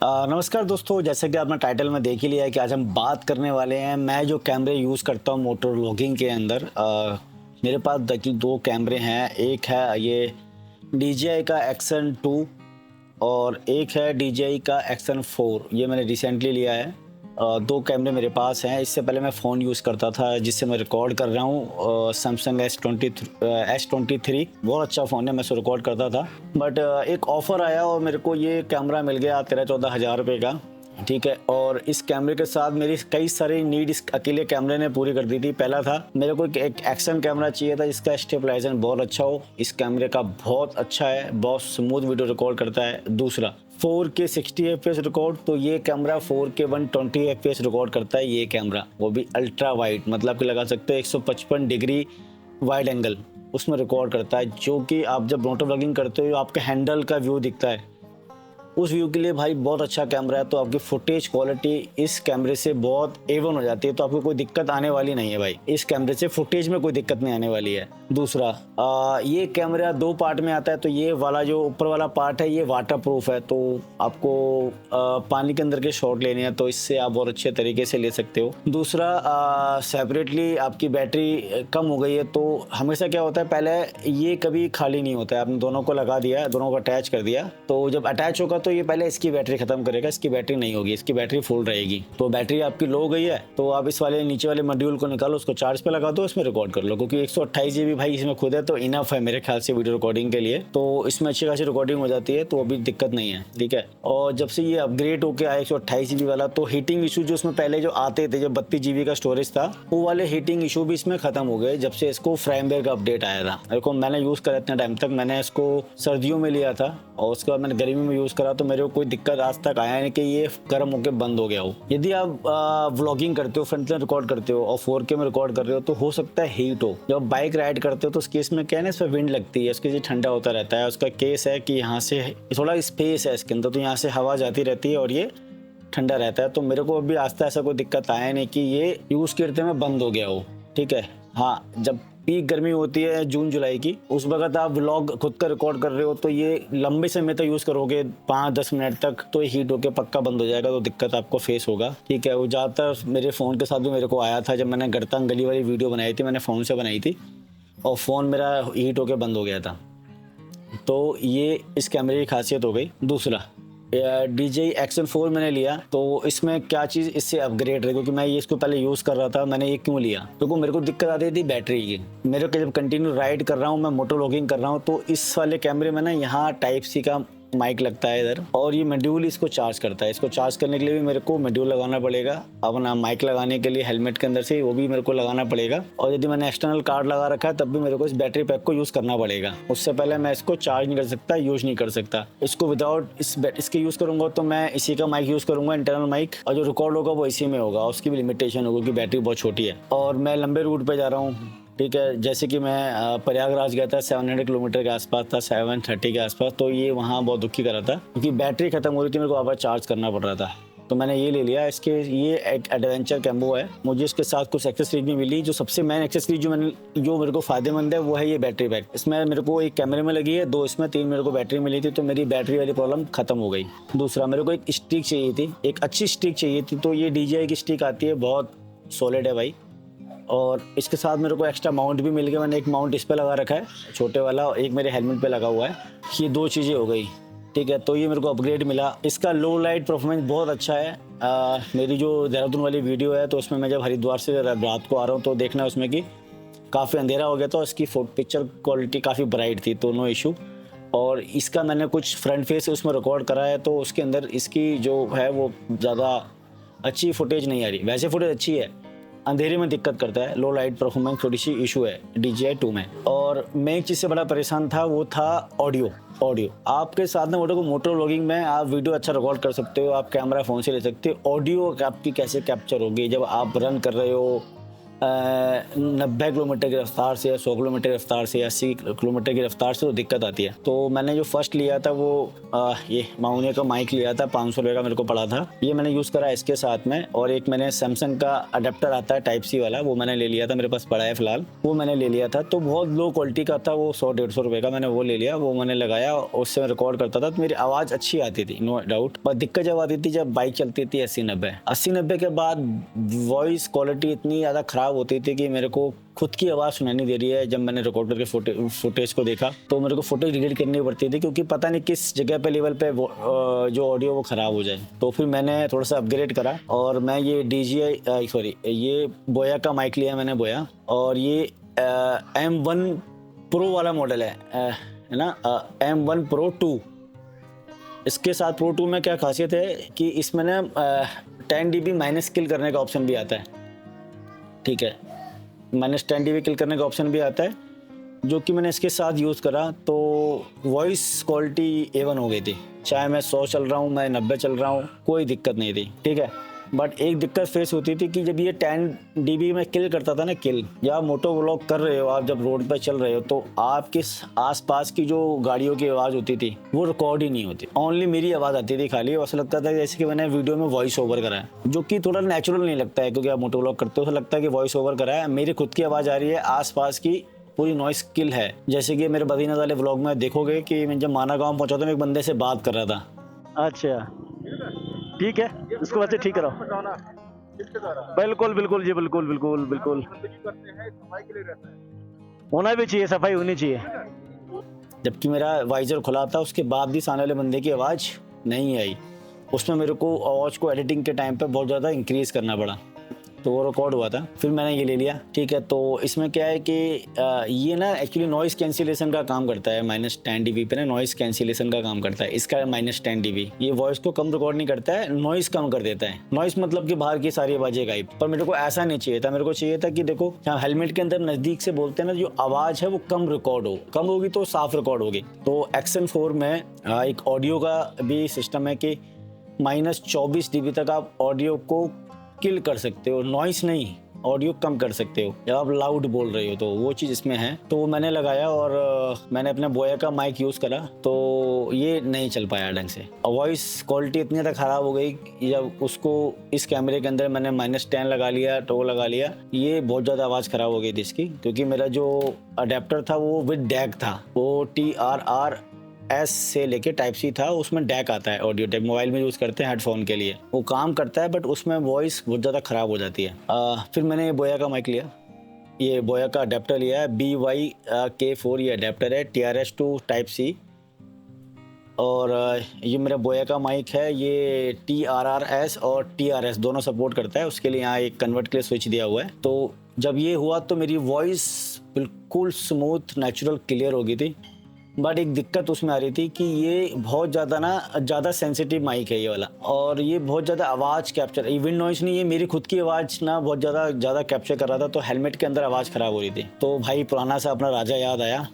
नमस्कार दोस्तों, जैसे कि आपने टाइटल में देख ही लिया है कि आज हम बात करने वाले हैं। मैं जो कैमरे यूज़ करता हूँ मोटर व्लॉगिंग के अंदर, मेरे पास देखिए 2 कैमरे हैं। एक है ये DJI का एक्शन 2 और एक है DJI का एक्शन 4। ये मैंने रिसेंटली लिया है। 2 कैमरे मेरे पास हैं। इससे पहले मैं फ़ोन यूज़ करता था जिससे मैं रिकॉर्ड कर रहा हूँ, सैमसंग S23 बहुत अच्छा फ़ोन है, मैं उससे रिकॉर्ड करता था। बट एक ऑफ़र आया और मेरे को ये कैमरा मिल गया 13-14 हज़ार रुपये का। ठीक है, और इस कैमरे के साथ मेरी कई सारी नीड इस अकेले कैमरे ने पूरी कर दी थी। पहला था मेरे को एक एक्शन कैमरा चाहिए था जिसका स्टेबलाइजेशन बहुत अच्छा हो। इस कैमरे का बहुत अच्छा है, बहुत स्मूथ वीडियो रिकॉर्ड करता है। दूसरा 4K 60 FPS रिकॉर्ड, तो ये कैमरा 4K 120 FPS रिकॉर्ड करता है। ये कैमरा वो भी अल्ट्रा वाइड, मतलब कि लगा सकते हैं 155 डिग्री वाइड एंगल उसमें रिकॉर्ड करता है, जो कि आप जब मोटो व्लॉगिंग करते हो आपके हैंडल का व्यू दिखता है, उस व्यू के लिए भाई बहुत अच्छा कैमरा है। तो आपकी फुटेज क्वालिटी इस कैमरे से बहुत A1 हो जाती है, तो आपको कोई दिक्कत आने वाली नहीं है भाई। इस कैमरे से फुटेज में कोई दिक्कत नहीं आने वाली है। दूसरा, ये कैमरा 2 पार्ट में आता है। तो ये वाला जो ऊपर वाला पार्ट है ये वाटर प्रूफ है, तो आपको पानी के अंदर के शॉट लेने हैं तो इससे आप बहुत अच्छे तरीके से ले सकते हो। दूसरा, सेपरेटली आपकी बैटरी कम हो गई है, तो हमेशा क्या होता है, पहले ये कभी खाली नहीं होता है। आपने दोनों को लगा दिया, दोनों को अटैच कर दिया, तो जब अटैच होगा तो ये पहले इसकी बैटरी खत्म करेगा, इसकी बैटरी नहीं होगी, इसकी बैटरी फुल रहेगी। तो बैटरी आपकी लो हो गई है तो आप इस वाले नीचे वाले मॉड्यूल को निकालो, उसको चार्ज पे लगा दो, इसमें रिकॉर्ड कर लो, क्योंकि 128 GB भाई इसमें खुद है तो इनफ है मेरे ख्याल से वीडियो रिकॉर्डिंग के लिए। तो इसमें अच्छी खासी रिकॉर्डिंग हो जाती है, तो अभी दिक्कत नहीं है। ठीक है, और जब से ये अपग्रेड होके आया 128 GB वाला, तो हीटिंग इशू जो उसमें पहले जो आते थे, जब 32 GB का स्टोरेज था, वो वाले हीटिंग इशू भी इसमें खत्म हो गए जब से इसको फ्रेमवेयर का अपडेट आया था। देखो मैंने यूज़ करा इतने टाइम तक, मैंने इसको सर्दियों में लिया था और उसके बाद मैंने गर्मी में यूज़ करा, तो मेरे को कोई दिक्कत आज तक आया नहीं कि ये गर्म होकर बंद हो गया हो। यदि आप व्लॉगिंग करते हो, फ्रंट में रिकॉर्ड करते हो और 4K में रिकॉर्ड कर रहे हो, तो हो सकता है हीट हो। जब बाइक राइड करते हो तो उस केस में क्या है ना, इसमें विंड लगती है, उसके लिए ठंडा होता रहता है। उसका केस है कि यहाँ से थोड़ा स्पेस है इसके अंदर, तो यहाँ से हवा जाती रहती है और ये ठंडा रहता है। तो मेरे को अभी आज तक ऐसा कोई दिक्कत आया नहीं कि ये यूज़ करते में बंद हो गया हो। ठीक है, हाँ, जब पीक गर्मी होती है जून जुलाई की, उस वक्त आप व्लॉग खुद का रिकॉर्ड कर रहे हो तो ये लंबे समय तक यूज़ करोगे, 5-10 मिनट तक, तो ये हीट होकर पक्का बंद हो जाएगा, तो दिक्कत आपको फेस होगा। ठीक है, वो ज़्यादातर मेरे फ़ोन के साथ भी मेरे को आया था। जब मैंने गढ़तंग गली वाली वीडियो बनाई थी, मैंने फ़ोन से बनाई थी और फ़ोन मेरा हीट होकर बंद हो गया था। तो ये इस कैमरे की खासियत हो गई। दूसरा, DJI एक्शन 4 मैंने लिया, तो इसमें क्या चीज़ इससे अपग्रेड है, क्योंकि मैं ये इसको पहले यूज़ कर रहा था। मैंने ये क्यों लिया, क्योंकि मेरे को दिक्कत आती थी बैटरी की। मेरे को जब कंटिन्यू राइड कर रहा हूँ, मैं मोटो व्लॉगिंग कर रहा हूँ, तो इस वाले कैमरे में ना यहाँ टाइप सी का माइक लगता है इधर, और ये मॉड्यूल इसको चार्ज करता है। इसको चार्ज करने के लिए भी मेरे को मॉड्यूल लगाना पड़ेगा, अपना माइक लगाने के लिए हेलमेट के अंदर से वो भी मेरे को लगाना पड़ेगा, और यदि मैंने एक्सटर्नल कार्ड लगा रखा है तब भी मेरे को इस बैटरी पैक को यूज़ करना पड़ेगा। उससे पहले मैं इसको चार्ज नहीं कर सकता, यूज़ नहीं कर सकता। इसको विदाउट इसके यूज़ करूँगा तो मैं इसी का माइक यूज़ करूँगा, इंटरनल माइक, और जो रिकॉर्ड होगा वो इसी में होगा। उसकी भी लिमिटेशन होगी कि बैटरी बहुत छोटी है, और मैं लंबे रूट पर जा रहा हूँ। ठीक है, जैसे कि मैं प्रयागराज गया था, 700 किलोमीटर के आसपास था, 730 के आसपास, तो ये वहाँ बहुत दुखी कर रहा था क्योंकि बैटरी खत्म हो रही थी, मेरे को वापस चार्ज करना पड़ रहा था। तो मैंने ये ले लिया। इसके ये एक एडवेंचर कैम्बो है। मुझे इसके साथ कुछ एक्सेसरीज भी मिली। जो सबसे मेन एक्सेसरीज जो मेरे को फ़ायदेमंद है वो है ये बैटरी पैक। इसमें मेरे को एक कैमरे में लगी है, 2 इसमें, 3 मेरे को बैटरी मिली थी, तो मेरी बैटरी वाली प्रॉब्लम खत्म हो गई। दूसरा, मेरे को एक स्टिक चाहिए थी, एक अच्छी स्टिक चाहिए थी, तो ये DJI की स्टिक आती है, बहुत सॉलिड है भाई। और इसके साथ मेरे को एक्स्ट्रा माउंट भी मिल गया। मैंने एक माउंट इस पे लगा रखा है छोटे वाला, और एक मेरे हेलमेट पे लगा हुआ है। ये 2 चीज़ें हो गई। ठीक है, तो ये मेरे को अपग्रेड मिला। इसका लो लाइट परफॉर्मेंस बहुत अच्छा है। मेरी जो देहरादून वाली वीडियो है, तो उसमें मैं जब हरिद्वार से रात को आ रहा हूँ तो देखना उसमें कि काफ़ी अंधेरा हो गया था, इसकी पिक्चर क्वालिटी काफ़ी ब्राइट थी, तो नो इशू। और इसका मैंने कुछ फ्रंट फेस उसमें रिकॉर्ड करा है, तो उसके अंदर इसकी जो है वो ज़्यादा अच्छी फुटेज नहीं आ रही। वैसे फुटेज अच्छी है, अंधेरे में दिक्कत करता है, लो लाइट परफॉर्मेंस थोड़ी सी इशू है DJI 2 में। और मैं एक चीज़ से बड़ा परेशान था, वो था ऑडियो। आपके साथ में मोटो व्लॉगिंग में आप वीडियो अच्छा रिकॉर्ड कर सकते हो, आप कैमरा फ़ोन से ले सकते हो, ऑडियो आपकी कैसे कैप्चर होगी जब आप रन कर रहे हो, 90 किलोमीटर की रफ्तार से या 100 किलोमीटर की रफ्तार से या 80 किलोमीटर की रफ्तार से तो दिक्कत आती है। तो मैंने जो फर्स्ट लिया था वो ये माउनिया का माइक लिया था, 500 रुपये का मेरे को पड़ा था। ये मैंने यूज़ करा इसके साथ में, और एक मैंने सैमसंग का अडेप्टर आता है टाइप सी वाला, वो मैंने ले लिया था, मेरे पास पड़ा है फिलहाल, वो मैंने ले लिया था। तो बहुत लो क्वालिटी का था वो, 100-150 रुपये का, मैंने वो ले लिया, वो मैंने लगाया, उससे मैं रिकॉर्ड करता था तो मेरी आवाज़ अच्छी आती थी, नो डाउट। पर दिक्कत जब आती थी जब बाइक चलती थी 80-90 के बाद वॉइस क्वालिटी इतनी ज़्यादा ख़राब होती थी कि मेरे को खुद की आवाज़ सुनाई दे रही है। जब मैंने रिकॉर्ड करके फुटेज को देखा तो मेरे को फुटेज डिलीट करनी पड़ती थी, क्योंकि पता नहीं किस जगह पे लेवल पे जो ऑडियो वो ख़राब हो जाए। तो फिर मैंने थोड़ा सा अपग्रेड करा और मैं ये ये बोया का माइक लिया मैंने, बोया, और ये M1 प्रो वाला मॉडल है ना, M1 Pro 2। इसके साथ Pro 2 में क्या खासियत है कि इसमें ना 10 dB माइनस किल करने का ऑप्शन भी आता है, ठीक है, -10 dB किल करने का ऑप्शन भी आता है, जो कि मैंने इसके साथ यूज़ करा तो वॉइस क्वालिटी A1 हो गई थी। चाहे मैं 100 चल रहा हूँ, मैं 90 चल रहा हूँ, कोई दिक्कत नहीं थी, ठीक है। बट एक दिक्कत फेस होती थी कि जब ये 10 dB में किल करता था ना, किल, जब आप मोटो व्लॉग कर रहे हो, आप जब रोड पर चल रहे हो तो आपके आसपास की जो गाड़ियों की आवाज़ होती थी वो रिकॉर्ड ही नहीं होती, ओनली मेरी आवाज़ आती थी खाली। ऐसा लगता था जैसे कि मैंने वीडियो में वॉइस ओवर करा है, जो कि थोड़ा नेचुरल नहीं लगता है, क्योंकि आप मोटो व्लॉग करते हो तो लगता है कि वॉइस ओवर करा है। मेरी खुद की आवाज़ आ रही है, आसपास की पूरी नॉइस किल है। जैसे कि मेरे बद्रीनाथ वाले व्लॉग में देखोगे कि मैं जब माना गाँव पहुँचा तो मैं एक बंदे से बात कर रहा था। अच्छा, ठीक है, इसको वैसे ठीक कराओ। बिल्कुल बिल्कुल जी, बिल्कुल बिल्कुल बिल्कुल, होना भी चाहिए, सफाई होनी चाहिए। जबकि मेरा वाइजर खुला था, उसके बाद भी सामने वाले बंदे की आवाज़ नहीं आई। उसमें मेरे को आवाज़ को एडिटिंग के टाइम पे बहुत ज़्यादा इंक्रीज़ करना पड़ा, तो वो रिकॉर्ड हुआ था। फिर मैंने ये ले लिया, ठीक है। तो इसमें क्या है कि ये ना एक्चुअली नॉइस कैंसिलेशन का काम करता है, -10 dB पे ना नॉइस कैंसिलेशन का काम करता है। इसका -10 dB ये वॉइस को कम रिकॉर्ड नहीं करता है, नॉइस कम कर देता है। नॉइस मतलब कि बाहर की सारी आवाज़ें गायब। पर मेरे को ऐसा नहीं चाहिए था, मेरे को चाहिए था कि देखो हेलमेट के अंदर नज़दीक से बोलते हैं ना, जो आवाज़ है वो कम रिकॉर्ड हो, कम होगी तो साफ रिकॉर्ड होगी। तो एक्शन 4 में एक ऑडियो का भी सिस्टम है कि -24 dB तक आप ऑडियो को किल कर सकते हो, नॉइस नहीं, ऑडियो कम कर सकते हो जब आप लाउड बोल रहे हो, तो वो चीज़ इसमें है। तो वो मैंने लगाया और मैंने अपने बोया का माइक यूज़ करा, तो ये नहीं चल पाया ढंग से। वॉइस क्वालिटी इतनी ज़्यादा ख़राब हो गई जब उसको इस कैमरे के अंदर मैंने -10 लगा लिया, तो लगा लिया, ये बहुत ज़्यादा आवाज़ ख़राब हो गई थी इसकी, क्योंकि मेरा जो अडेप्टर था वो विद डैक था, वो TRRS से लेके टाइप सी था, उसमें डैक आता है, ऑडियो डैक मोबाइल में यूज़ करते हैं हेडफोन के लिए, वो काम करता है, बट उसमें वॉइस बहुत ज़्यादा ख़राब हो जाती है। फिर मैंने ये बोया का माइक लिया, ये बोया का अडेप्टर लिया है, BYK4 ये अडेप्टर है, TRS टू टाइप सी। और ये मेरा बोया का माइक है, ये TRRS और TRS दोनों सपोर्ट करता है, उसके लिए यहाँ एक कन्वर्ट के लिए स्विच दिया हुआ है। तो जब ये हुआ तो मेरी वॉइस बिल्कुल स्मूथ नेचुरल क्लियर हो गई थी। बट एक दिक्कत उसमें आ रही थी कि ये बहुत ज़्यादा सेंसिटिव माइक है ये वाला, और ये बहुत ज़्यादा आवाज़ कैप्चर, इवन नॉइस नहीं, ये मेरी खुद की आवाज़ ना बहुत ज़्यादा कैप्चर कर रहा था, तो हेलमेट के अंदर आवाज़ ख़राब हो रही थी। तो भाई पुराना सा अपना राजा याद आया,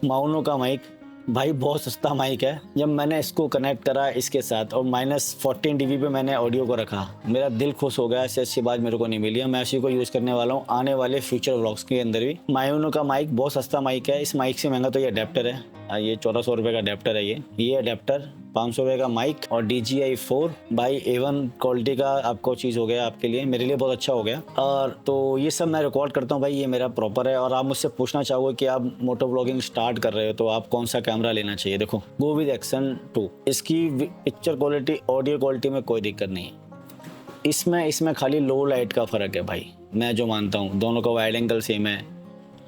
माउनो का माइक, भाई बहुत सस्ता माइक है। जब मैंने इसको कनेक्ट करा इसके साथ और -14 dB पे मैंने ऑडियो को रखा, मेरा दिल खुश हो गया। ऐसी अच्छी बात मेरे को नहीं मिली है, मैं इसी को यूज़ करने वाला हूँ आने वाले फ्यूचर व्लॉग्स के अंदर भी। मायोनो का माइक बहुत सस्ता माइक है, इस माइक से महंगा तो ये अडेप्टर है, ये 1400 रुपये का अडेप्टर है। ये अडेप्टर 500 रुपये का माइक और DJI 4 भाई A1 क्वालिटी का आपको चीज़ हो गया, आपके लिए, मेरे लिए बहुत अच्छा हो गया। और तो ये सब मैं रिकॉर्ड करता हूँ भाई, ये मेरा प्रॉपर है। और आप मुझसे पूछना चाहोगे कि आप मोटो ब्लॉगिंग स्टार्ट कर रहे हो तो आप कौन सा कैमरा लेना चाहिए, देखो गो विद एक्शन 2, इसकी पिक्चर क्वालिटी ऑडियो क्वालिटी में कोई दिक्कत नहीं है। इसमें खाली लो लाइट का फ़र्क है भाई, मैं जो मानता हूँ। दोनों का वाइड एंगल सेम है,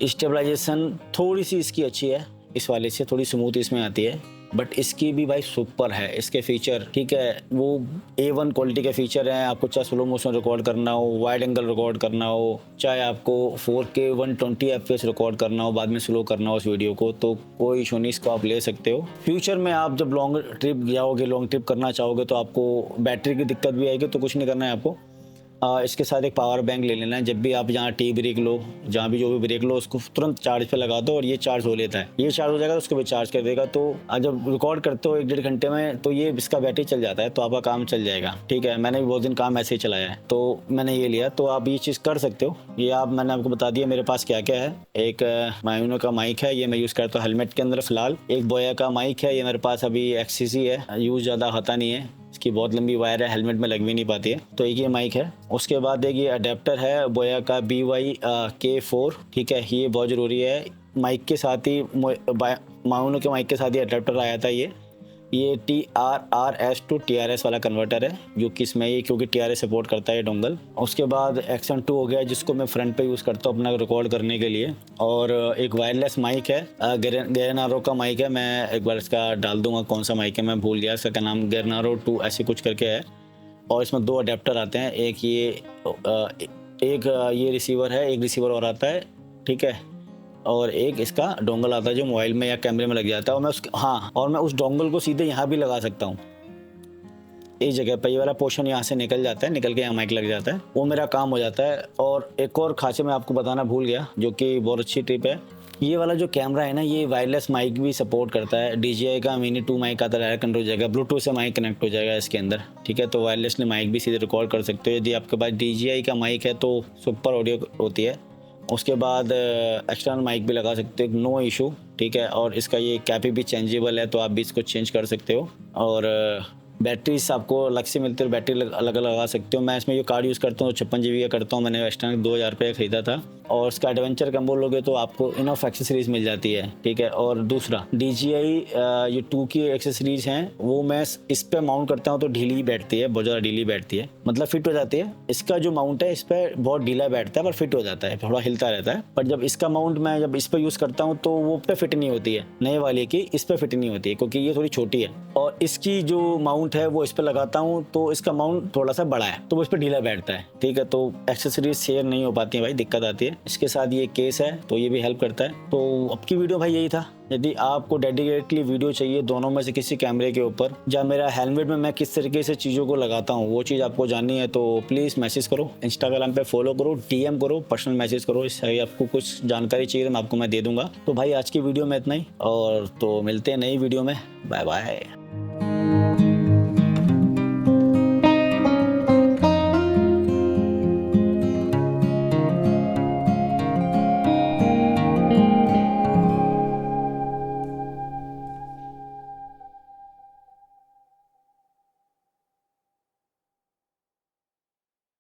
स्टेबलाइजेशन थोड़ी सी इसकी अच्छी है, इस वाले से थोड़ी स्मूथ इसमें आती है, बट इसकी भी भाई सुपर है। इसके फीचर ठीक है, वो A1 क्वालिटी के फीचर हैं। आपको चाहे स्लो मोशन रिकॉर्ड करना हो, वाइड एंगल रिकॉर्ड करना हो, चाहे आपको 4K 120 FPS रिकॉर्ड करना हो, बाद में स्लो करना हो उस वीडियो को, तो कोई इशू नहीं, इसको आप ले सकते हो। फ्यूचर में आप जब लॉन्ग ट्रिप जाओगे, लॉन्ग ट्रिप करना चाहोगे, तो आपको बैटरी की दिक्कत भी आएगी, तो कुछ नहीं करना है आपको, इसके साथ एक पावर बैंक ले लेना है। जब भी आप जहाँ टी ब्रेक लो, जहाँ भी जो भी ब्रेक लो, उसको तुरंत चार्ज पे लगा दो और ये चार्ज हो लेता है। ये चार्ज हो जाएगा तो उसको भी चार्ज कर देगा। तो जब रिकॉर्ड करते हो 1-1.5 घंटे में तो ये इसका बैटरी चल जाता है, तो आपका काम चल जाएगा। ठीक है, मैंने भी बहुत दिन काम ऐसे ही चलाया है, तो मैंने ये लिया। तो आप ये चीज़ कर सकते हो। ये मैंने आपको बता दिया मेरे पास क्या क्या है। एक मायूनो का माइक है, ये मैं यूज़ करता हूँ हेलमेट के अंदर फिलहाल। एक बोया का माइक है, ये मेरे पास अभी XCC है, यूज़ ज़्यादा होता नहीं है, इसकी बहुत लंबी वायर है, हेलमेट में लग भी नहीं पाती है, तो एक ये माइक है। उसके बाद एक ये अडेप्टर है बोया का BY-K4। ठीक है, ये बहुत ज़रूरी है। माइक के साथ ही मायूनो के माइक के साथ ही अडेप्टर आया था। ये TRRS to TRS वाला कन्वर्टर है, जो कि इसमें ये क्योंकि TRS सपोर्ट करता है डोंगल। उसके बाद XM2 हो गया, जिसको मैं फ्रंट पे यूज़ करता हूँ अपना रिकॉर्ड करने के लिए। और एक वायरलेस माइक है, गेरनारो का माइक है। मैं एक बार इसका डाल दूंगा कौन सा माइक है, मैं भूल गया इसका क्या नाम, गेरनारो 2 ऐसे कुछ करके है। और इसमें 2 अडेप्टर आते हैं, एक ये रिसीवर है, एक रिसीवर और आता है। ठीक है, और एक इसका डोंगल आता है जो मोबाइल में या कैमरे में लग जाता है। और मैं उस डोंगल को सीधे यहाँ भी लगा सकता हूँ, इस जगह पर। ये वाला पोर्शन यहाँ से निकल जाता है, निकल के यहाँ माइक लग जाता है, वो मेरा काम हो जाता है। और एक और खांचे मैं आपको बताना भूल गया, जो कि बहुत अच्छी टिप है। ये वाला जो कैमरा है ना, ये वायरलेस माइक भी सपोर्ट करता है। DJI का Mini 2 माइक आता है, डायरेक्ट कनेक्ट हो जाएगा, ब्लूटूथ से माइक कनेक्ट हो जाएगा इसके अंदर। ठीक है, तो वायरलेसली माइक भी सीधे रिकॉर्ड कर सकते हो। यदि आपके पास DJI का माइक है तो सुपर ऑडियो होती है। उसके बाद एक्सटर्नल माइक भी लगा सकते हो, नो इशू। ठीक है, और इसका ये कैपी भी चेंजेबल है, तो आप भी इसको चेंज कर सकते हो। और बैटरीज आपको अलग से मिलती है, बैटरी अलग अलग लगा सकते हो। मैं इसमें जो कार्ड यूज़ करता हूँ 56 GB का करता हूँ, मैंने एक्सटर्नल 2000 रुपये खरीदा था। और इसका एडवेंचर कम्बो लोगे तो आपको इनफ एक्सेसरीज मिल जाती है। ठीक है, और दूसरा DJI ये 2 की एक्सेसरीज हैं, वो मैं इस पर माउंट करता हूँ तो ढीली ही बैठती है, बहुत ज़्यादा ढीली बैठती है, मतलब फिट हो जाती है। इसका जो माउंट है इस पर बहुत ढीला बैठता है, पर फिट हो जाता है, थोड़ा हिलता रहता है। पर जब इसका माउंट मैं जब इस पर यूज़ करता हूँ तो वो पे फिट नहीं होती है, नए वाले की इस पर फिट नहीं होती है, क्योंकि ये थोड़ी छोटी है। और इसकी जो माउंट है वो इस पर लगाता हूँ तो इसका माउंट थोड़ा सा बड़ा है, तो वो इस पर ढीला बैठता है। ठीक है, तो एक्सेसरीज शेयर नहीं हो पाती है भाई, दिक्कत आती है। इसके साथ ये केस है, तो ये भी हेल्प करता है। तो अब की वीडियो भाई यही था। यदि आपको डेडिकेटली वीडियो चाहिए दोनों में से किसी कैमरे के ऊपर, या मेरा हेलमेट में मैं किस तरीके से चीज़ों को लगाता हूँ वो चीज़ आपको जाननी है, तो प्लीज़ मैसेज करो, इंस्टाग्राम पे फॉलो करो, DM करो, पर्सनल मैसेज करो। इससे आपको कुछ जानकारी चाहिए तो मैं दे दूंगा। तो भाई आज की वीडियो में इतना ही, और तो मिलते हैं नई वीडियो में। Bye bye.